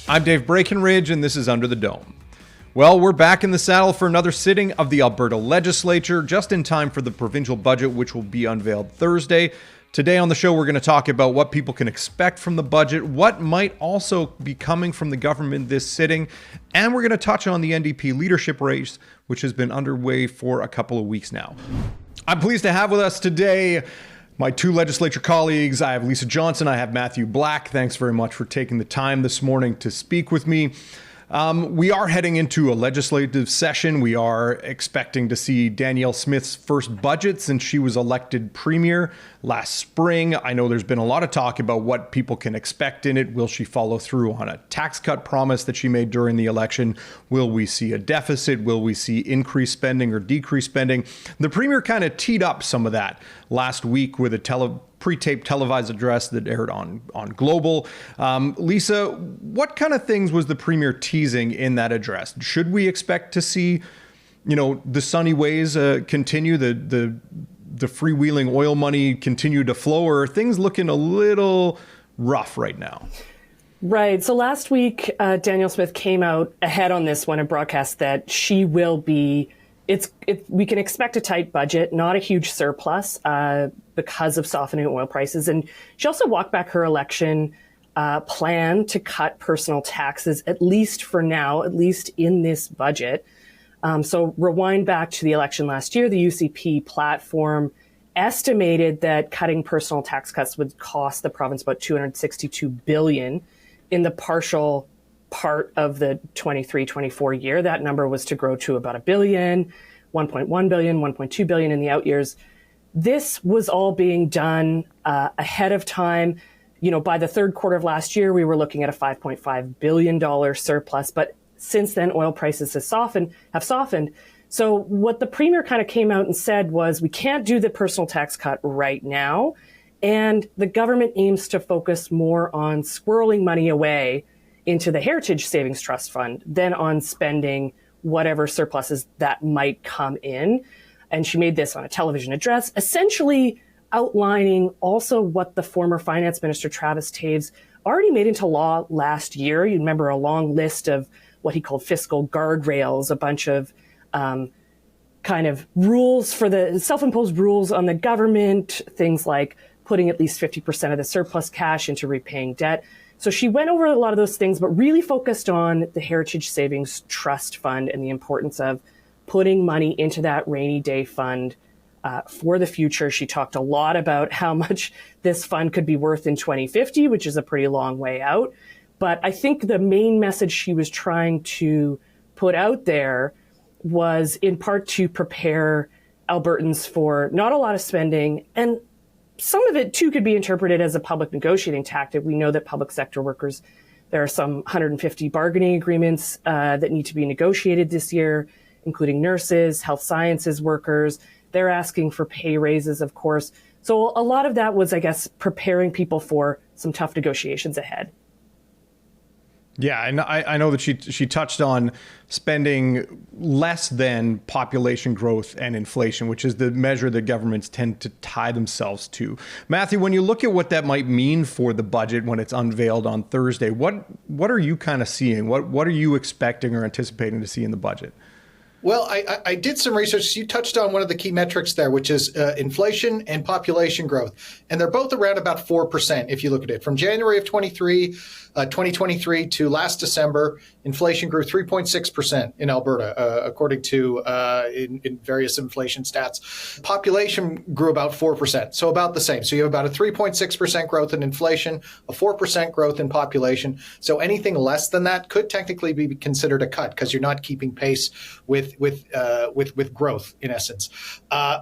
I'm Dave Breckenridge, and this is Under the Dome. Well, we're back in the saddle for another sitting of the Alberta Legislature, just in time for the provincial budget, which will be unveiled Thursday. Today on the show, we're going to talk about what people can expect from the budget, what might also be coming from the government this sitting, and we're going to touch on the NDP leadership race, which has been underway for a couple of weeks now. I'm pleased to have with us today my two legislature colleagues. I have Lisa Johnson, I have Matthew Black. Thanks very much for taking the time this morning to speak with me. We are heading into a legislative session. We are expecting to see Danielle Smith's first budget since she was elected premier last spring. I know there's been a lot of talk about what people can expect in it. Will she follow through on a tax cut promise that she made during the election? Will we see a deficit? Will we see increased spending or decreased spending? The premier kind of teed up some of that last week with a pre-taped televised address that aired on Global. Lisa, what kind of things was the premier teasing in that address? Should we expect to see, the sunny ways continue, the freewheeling oil money continue to flow, or are things looking a little rough right now? Right. So last week, Danielle Smith came out ahead on this one and broadcast that she will be. We can expect a tight budget, not a huge surplus because of softening oil prices. And she also walked back her election plan to cut personal taxes, at least for now, at least in this budget. So rewind back to the election last year, the UCP platform estimated that cutting personal tax cuts would cost the province about $262 billion in the partial part of the 23-24 year. That number was to grow to about $1 billion, $1.1 billion, $1.2 billion in the out years. This was all being done ahead of time. By the third quarter of last year, we were looking at a $5.5 billion surplus. But since then, oil prices have softened. So what the premier kind of came out and said was, we can't do the personal tax cut right now. And the government aims to focus more on squirreling money away into the Heritage Savings Trust Fund than on spending whatever surpluses that might come in. And she made this on a television address, essentially outlining also what the former finance minister, Travis Taves, already made into law last year. You remember a long list of what he called fiscal guardrails, a bunch of kind of rules for the self-imposed rules on the government, things like putting at least 50% of the surplus cash into repaying debt. So she went over a lot of those things, but really focused on the Heritage Savings Trust Fund and the importance of putting money into that rainy day fund for the future. She talked a lot about how much this fund could be worth in 2050, which is a pretty long way out. But I think the main message she was trying to put out there was in part to prepare Albertans for not a lot of spending, and some of it, too, could be interpreted as a public negotiating tactic. We know that public sector workers, there are some 150 bargaining agreements that need to be negotiated this year, including nurses, health sciences workers. They're asking for pay raises, of course. So a lot of that was, I guess, preparing people for some tough negotiations ahead. Yeah, and I know that she touched on spending less than population growth and inflation, which is the measure that governments tend to tie themselves to. Matthew, when you look at what that might mean for the budget when it's unveiled on Thursday, what are you kind of seeing? What are you expecting or anticipating to see in the budget? Well, I did some research. You touched on one of the key metrics there, which is inflation and population growth. And they're both around about 4% if you look at it. From January of 2023 to last December, inflation grew 3.6% in Alberta, according to in various inflation stats. Population grew about 4%, so about the same. So you have about a 3.6% growth in inflation, a 4% growth in population. So anything less than that could technically be considered a cut because you're not keeping pace with growth, in essence.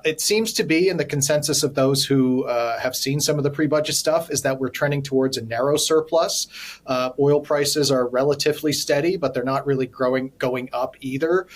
It seems to be, in the consensus of those who have seen some of the pre-budget stuff, is that we're trending towards a narrow surplus. Oil prices are relatively steady, but they're not really going up either.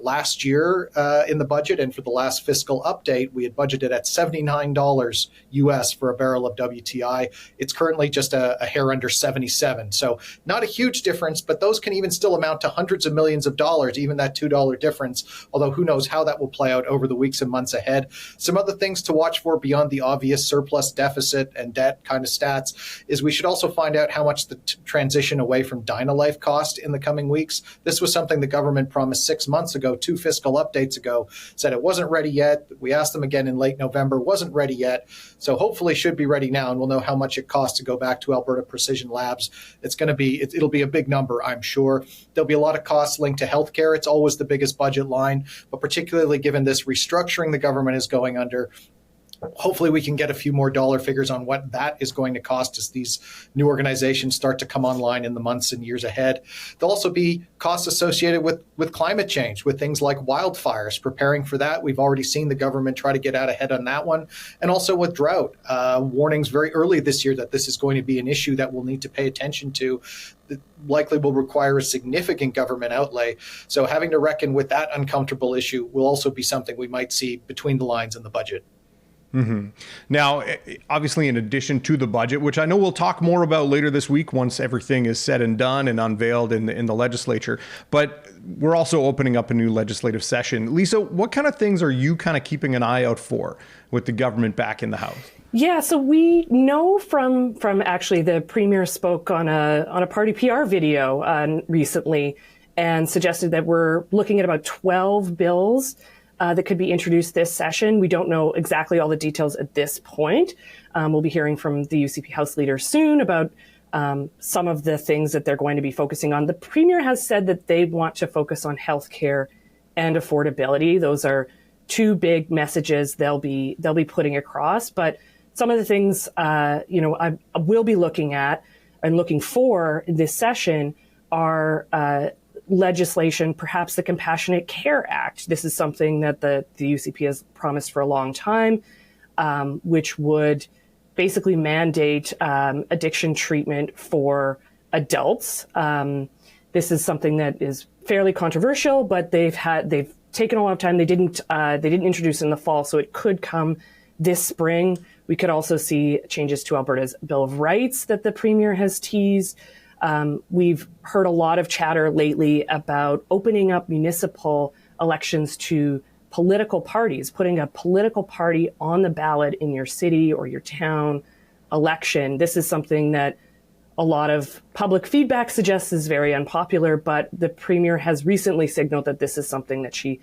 Last year in the budget and for the last fiscal update, we had budgeted at $79 US for a barrel of WTI. It's currently just a hair under 77. So not a huge difference, but those can even still amount to hundreds of millions of dollars, even that $2 difference difference, although who knows how that will play out over the weeks and months ahead. Some other things to watch for beyond the obvious surplus, deficit, and debt kind of stats is we should also find out how much the transition away from Dynalife cost in the coming weeks. This was something the government promised 6 months ago, 2 fiscal updates ago, said it wasn't ready yet. We asked them again in late November, wasn't ready yet. So hopefully should be ready now, and we'll know how much it costs to go back to Alberta Precision Labs. It'll be a big number, I'm sure. There'll be a lot of costs linked to healthcare. It's always the biggest budget line, but particularly given this restructuring the government is going under, hopefully we can get a few more dollar figures on what that is going to cost as these new organizations start to come online in the months and years ahead. There'll also be costs associated with climate change, with things like wildfires, preparing for that. We've already seen the government try to get out ahead on that one. And also with drought, warnings very early this year that this is going to be an issue that we'll need to pay attention to. That likely will require a significant government outlay. So having to reckon with that uncomfortable issue will also be something we might see between the lines in the budget. Mm-hmm. Now, obviously, in addition to the budget, which I know we'll talk more about later this week once everything is said and done and unveiled in the legislature, but we're also opening up a new legislative session. Lisa, what kind of things are you kind of keeping an eye out for with the government back in the House? Yeah, so we know from actually the Premier spoke on a party PR video recently and suggested that we're looking at about 12 bills that could be introduced this session. We don't know exactly all the details at this point. We'll be hearing from the UCP House leader soon about some of the things that they're going to be focusing on. The Premier has said that they want to focus on healthcare and affordability. Those are two big messages they'll be putting across. But some of the things I will be looking at and looking for this session are legislation, perhaps the Compassionate Care Act. This is something that the UCP has promised for a long time, which would basically mandate addiction treatment for adults. This is something that is fairly controversial, but they've taken a lot of time. They didn't introduce it in the fall, so it could come this spring. We could also see changes to Alberta's Bill of Rights that the Premier has teased. We've heard a lot of chatter lately about opening up municipal elections to political parties, putting a political party on the ballot in your city or your town election. This is something that a lot of public feedback suggests is very unpopular, but the Premier has recently signaled that this is something that she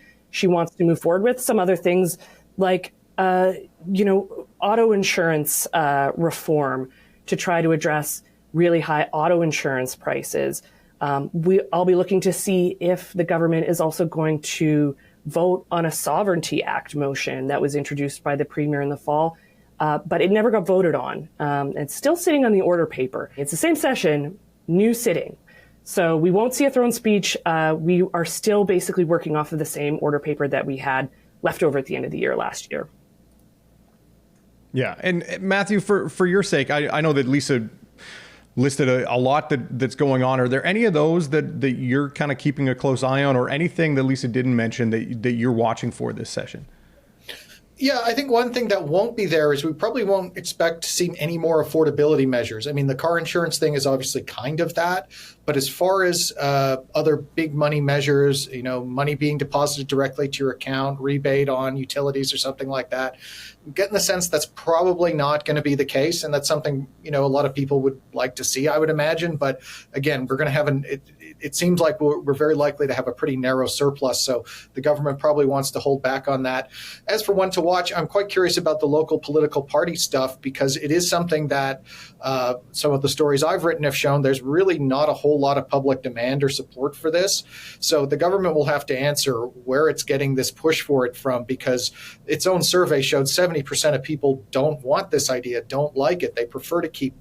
wants to move forward with. Some other things like, auto insurance reform to try to address really high auto insurance prices. I'll be looking to see if the government is also going to vote on a Sovereignty Act motion that was introduced by the Premier in the fall, but it never got voted on. It's still sitting on the order paper. It's the same session, new sitting. So we won't see a throne speech. We are still basically working off of the same order paper that we had left over at the end of the year last year. Yeah. And Matthew, for your sake, I know that Lisa listed a lot that's going on. Are there any of those that you're kind of keeping a close eye on, or anything that Lisa didn't mention that you're watching for this session? Yeah, I think one thing that won't be there is we probably won't expect to see any more affordability measures. I mean, the car insurance thing is obviously kind of that. But as far as other big money measures, money being deposited directly to your account, rebate on utilities or something like that, I'm getting the sense that's probably not going to be the case. And that's something, a lot of people would like to see, I would imagine. But again, we're going to have it seems like we're very likely to have a pretty narrow surplus. So the government probably wants to hold back on that. As for one to watch, I'm quite curious about the local political party stuff, because it is something that some of the stories I've written have shown there's really not a whole lot of public demand or support for this. So the government will have to answer where it's getting this push for it from, because its own survey showed 70% of people don't want this idea, don't like it. They prefer to keep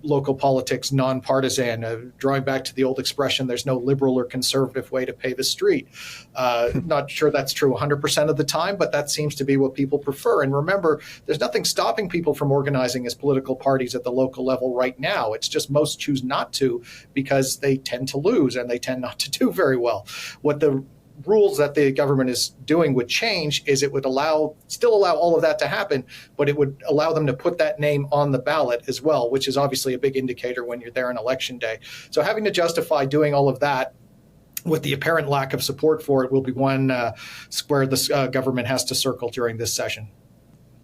local politics nonpartisan, drawing back to the old expression, there's no liberal or conservative way to pay the street. Not sure that's true 100% of the time, but that seems to be what people prefer. And remember, there's nothing stopping people from organizing as political parties at the local level right now. It's just most choose not to because they tend to lose and they tend not to do very well. What the rules that the government is doing would change is it would still allow all of that to happen, but it would allow them to put that name on the ballot as well, which is obviously a big indicator when you're there on election day. So having to justify doing all of that with the apparent lack of support for it, will be one where the government has to circle during this session.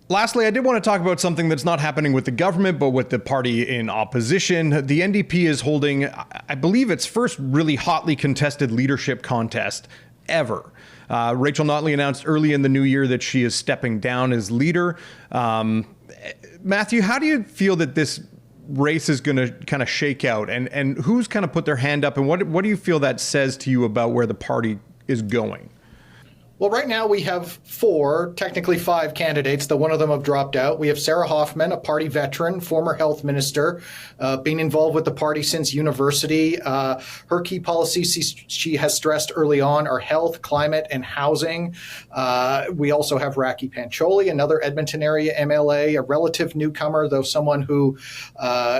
Lastly, I did want to talk about something that's not happening with the government, but with the party in opposition. The NDP is holding, I believe, its first really hotly contested leadership contest ever. Rachel Notley announced early in the new year that she is stepping down as leader. Matthew, how do you feel that this race is going to kind of shake out, and who's kind of put their hand up, and what do you feel that says to you about where the party is going? Well, right now we have 4, technically 5 candidates, though one of them have dropped out. We have Sarah Hoffman, a party veteran, former health minister, been involved with the party since university. Her key policies she has stressed early on are health, climate, and housing. We also have Raki Pancholi, another Edmonton area MLA, a relative newcomer, though someone who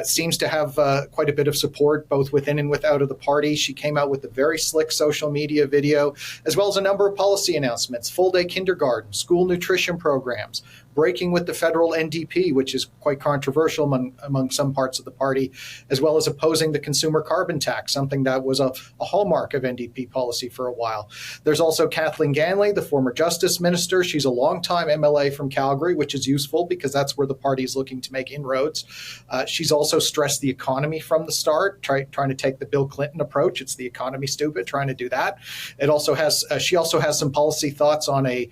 seems to have quite a bit of support both within and without of the party. She came out with a very slick social media video, as well as a number of policy announcements, full-day kindergarten, school nutrition programs, breaking with the federal NDP, which is quite controversial among some parts of the party, as well as opposing the consumer carbon tax, something that was a hallmark of NDP policy for a while. There's also Kathleen Ganley, the former justice minister. She's a longtime MLA from Calgary, which is useful because that's where the party is looking to make inroads. She's also stressed the economy from the start, trying to take the Bill Clinton approach. It's the economy, stupid, trying to do that. It also has she also has some policy thoughts on a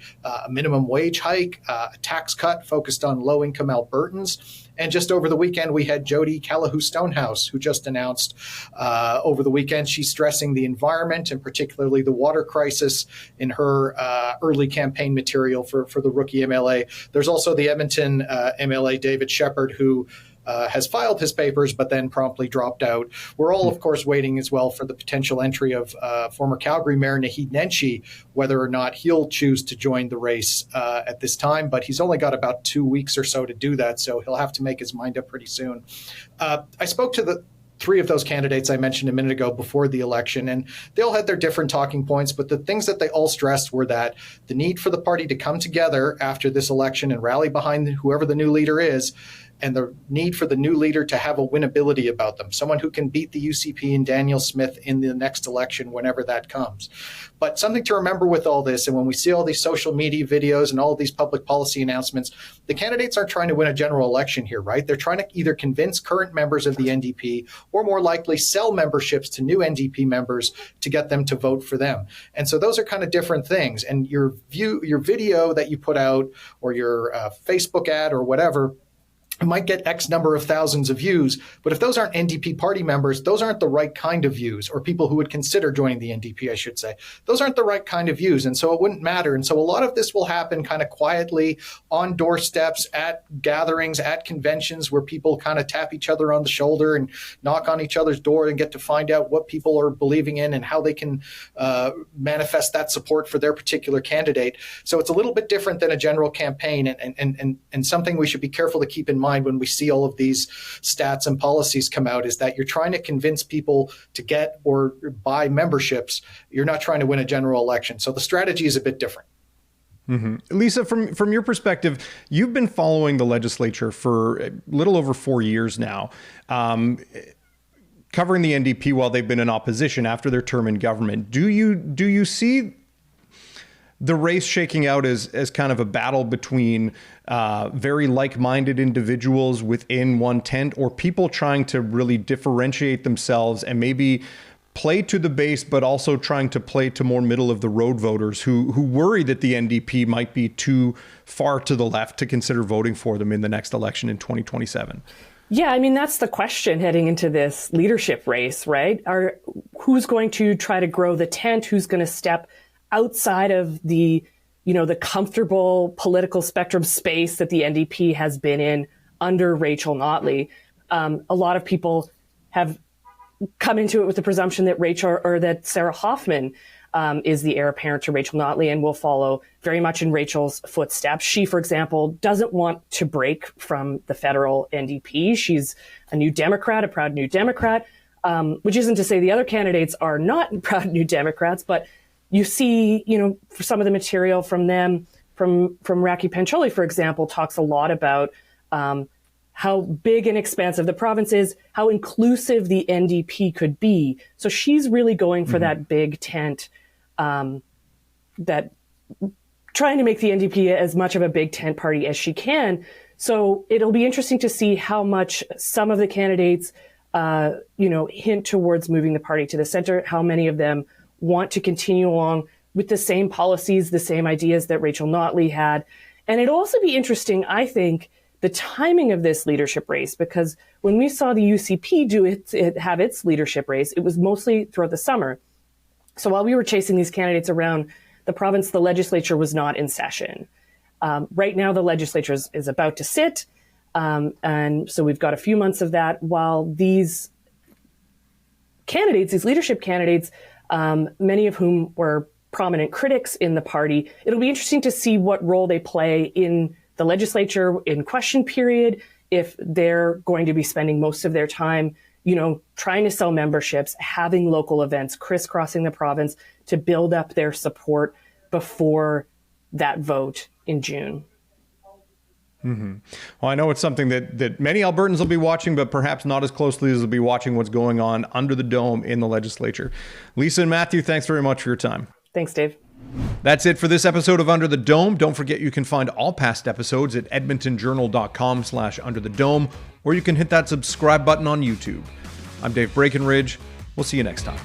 minimum wage hike, a tax cut focused on low-income Albertans. And just over the weekend, we had Jody Callahoo-Stonehouse, who just announced over the weekend she's stressing the environment and particularly the water crisis in her early campaign material for the rookie MLA. There's also the Edmonton MLA, David Shepherd, who has filed his papers but then promptly dropped out. We're all, of course, waiting as well for the potential entry of former Calgary Mayor Naheed Nenshi, whether or not he'll choose to join the race at this time. But he's only got about 2 weeks or so to do that, so he'll have to make his mind up pretty soon. I spoke to the 3 of those candidates I mentioned a minute ago before the election, and they all had their different talking points, but the things that they all stressed were that the need for the party to come together after this election and rally behind whoever the new leader is, and the need for the new leader to have a winnability about them, someone who can beat the UCP and Daniel Smith in the next election whenever that comes. But something to remember with all this, and when we see all these social media videos and all of these public policy announcements, the candidates aren't trying to win a general election here, right? They're trying to either convince current members of the NDP or more likely sell memberships to new NDP members to get them to vote for them. And so those are kind of different things. And your video that you put out or your Facebook ad or whatever, it might get X number of thousands of views, but if those aren't NDP party members, those aren't the right kind of views, or people who would consider joining the NDP, I should say. Those aren't the right kind of views, and so it wouldn't matter. And so a lot of this will happen kind of quietly on doorsteps, at gatherings, at conventions where people kind of tap each other on the shoulder and knock on each other's door and get to find out what people are believing in and how they can manifest that support for their particular candidate. So it's a little bit different than a general campaign, and something we should be careful to keep in mind when we see all of these stats and policies come out is that you're trying to convince people to get or buy memberships. You're not trying to win a general election. So the strategy is a bit different. Mm-hmm. Lisa, from your perspective, you've been following the legislature for a little over 4 years now, covering the NDP while they've been in opposition after their term in government. Do you see the race shaking out as kind of a battle between very like-minded individuals within one tent, or people trying to really differentiate themselves and maybe play to the base, but also trying to play to more middle-of-the-road voters who worry that the NDP might be too far to the left to consider voting for them in the next election in 2027? Yeah, I mean, that's the question heading into this leadership race, right? Who's going to try to grow the tent? Who's going to step outside of the comfortable political spectrum space that the NDP has been in under Rachel Notley? A lot of people have come into it with the presumption that that Sarah Hoffman is the heir apparent to Rachel Notley and will follow very much in Rachel's footsteps. She, for example, doesn't want to break from the federal NDP. She's a New Democrat, a proud New Democrat, which isn't to say the other candidates are not proud New Democrats, but you see, for some of the material from them, from Raki Pancholi, for example, talks a lot about how big and expansive the province is, how inclusive the NDP could be. So she's really going for that big tent, that trying to make the NDP as much of a big tent party as she can. So it'll be interesting to see how much some of the candidates, hint towards moving the party to the center, how many of them want to continue along with the same policies, the same ideas that Rachel Notley had. And it'll also be interesting, I think, the timing of this leadership race, because when we saw the UCP have its leadership race, it was mostly throughout the summer. So while we were chasing these candidates around the province, the legislature was not in session. Right now, the legislature is about to sit. And so we've got a few months of that while these candidates, these leadership candidates, many of whom were prominent critics in the party, it'll be interesting to see what role they play in the legislature in question period, if they're going to be spending most of their time, trying to sell memberships, having local events, crisscrossing the province to build up their support before that vote in June. Mm-hmm. Well, I know it's something that many Albertans will be watching, but perhaps not as closely as they'll be watching what's going on under the dome in the legislature. Lisa and Matthew, thanks very much for your time. Thanks, Dave. That's it for this episode of Under the Dome. Don't forget you can find all past episodes at edmontonjournal.com/underthedome, or you can hit that subscribe button on YouTube. I'm Dave Breckenridge. We'll see you next time.